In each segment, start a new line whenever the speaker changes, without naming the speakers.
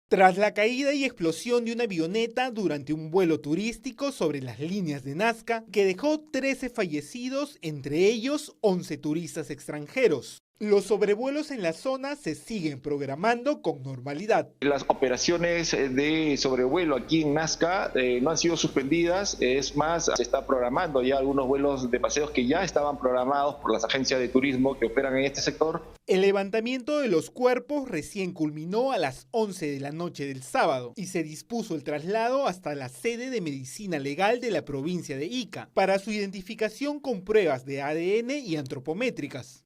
Tras la caída y explosión de una avioneta durante un vuelo turístico sobre las líneas de Nazca, que dejó 13 fallecidos, entre ellos 11 turistas extranjeros. Los sobrevuelos en la zona se siguen programando con normalidad.
Las operaciones de sobrevuelo aquí en Nazca no han sido suspendidas, es más, se está programando ya algunos vuelos de paseos que ya estaban programados por las agencias de turismo que operan en este sector.
El levantamiento de los cuerpos recién culminó a las 11 de la noche del sábado y se dispuso el traslado hasta la sede de medicina legal de la provincia de Ica para su identificación con pruebas de ADN y antropométricas.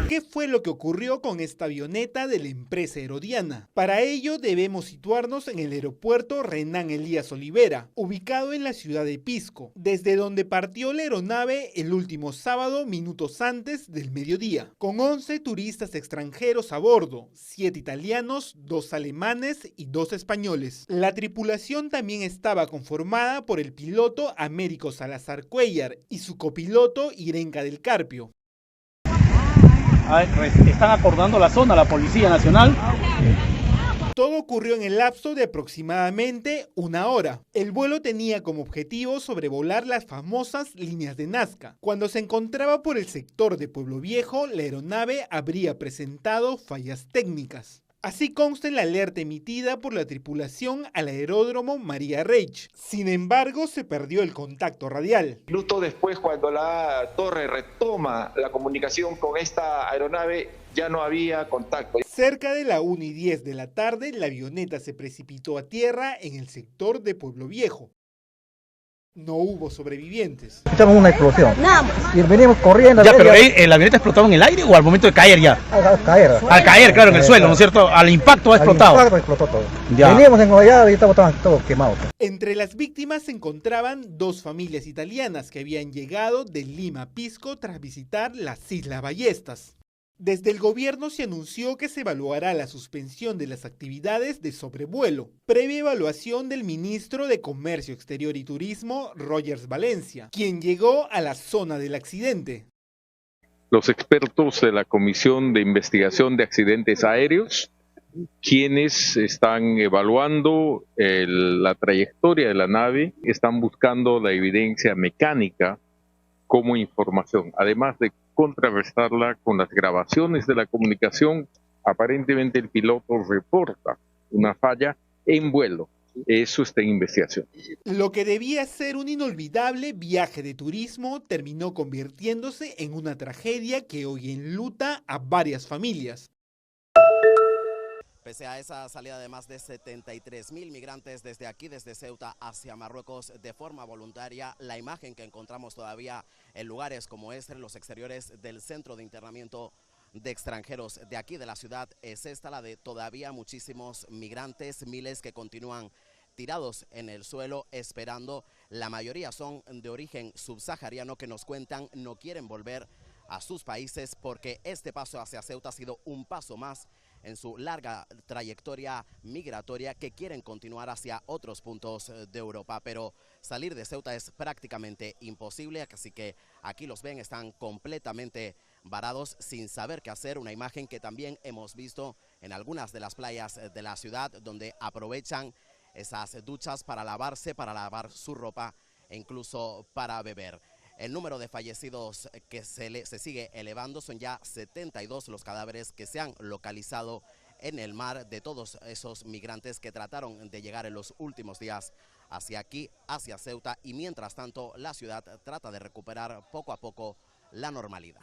¿Qué fue lo que ocurrió con esta avioneta de la empresa Herodiana? Para ello debemos situarnos en el aeropuerto Renan Elías Olivera, ubicado en la ciudad de Pisco, desde donde partió la aeronave el último sábado minutos antes del mediodía, con 11 turistas extranjeros a bordo, 7 italianos, 2 alemanes y 2 españoles. La tripulación también estaba conformada por el piloto Américo Salazar Cuellar y su copiloto Irenca del Carpio.
Están acordando la zona, la Policía Nacional.
Todo ocurrió en el lapso de aproximadamente una hora. El vuelo tenía como objetivo sobrevolar las famosas líneas de Nazca. Cuando se encontraba por el sector de Pueblo Viejo, la aeronave habría presentado fallas técnicas. Así consta en la alerta emitida por la tripulación al aeródromo María Reich. Sin embargo, se perdió el contacto radial.
Minutos después, cuando la torre retoma la comunicación con esta aeronave, ya no había contacto.
Cerca de la 1:10 de la tarde, la avioneta se precipitó a tierra en el sector de Pueblo Viejo. No hubo sobrevivientes.
Escuchamos una explosión. Y venimos corriendo.
Ya, pero ¿la avioneta explotaba en el aire o al momento de caer ya?
Al caer.
Al caer, claro, en el suelo, ¿no es cierto? Al impacto ha explotado.
Al impacto explotó todo.
Ya.
Veníamos engollados y estaban todos quemados.
Entre las víctimas se encontraban 2 familias italianas que habían llegado de Lima a Pisco tras visitar las Islas Ballestas. Desde el gobierno se anunció que se evaluará la suspensión de las actividades de sobrevuelo, previa evaluación del ministro de Comercio Exterior y Turismo, Rogers Valencia, quien llegó a la zona del accidente.
Los expertos de la Comisión de Investigación de Accidentes Aéreos, quienes están evaluando la trayectoria de la nave, están buscando la evidencia mecánica como información, además de contrarrestarla con las grabaciones de la comunicación. Aparentemente el piloto reporta una falla en vuelo. Eso está en investigación.
Lo que debía ser un inolvidable viaje de turismo terminó convirtiéndose en una tragedia que hoy enluta a varias familias.
Pese a esa salida de más de 73.000 migrantes desde aquí, desde Ceuta hacia Marruecos de forma voluntaria, la imagen que encontramos todavía en lugares como este, en los exteriores del centro de internamiento de extranjeros de aquí de la ciudad, es esta, la de todavía muchísimos migrantes, miles que continúan tirados en el suelo esperando. La mayoría son de origen subsahariano, que nos cuentan no quieren volver a sus países porque este paso hacia Ceuta ha sido un paso más en su larga trayectoria migratoria, que quieren continuar hacia otros puntos de Europa, pero salir de Ceuta es prácticamente imposible, así que aquí los ven, están completamente varados sin saber qué hacer. Una imagen que también hemos visto en algunas de las playas de la ciudad, donde aprovechan esas duchas para lavarse, para lavar su ropa e incluso para beber. El número de fallecidos que se sigue elevando, son ya 72 los cadáveres que se han localizado en el mar de todos esos migrantes que trataron de llegar en los últimos días hacia aquí, hacia Ceuta, y mientras tanto la ciudad trata de recuperar poco a poco la normalidad.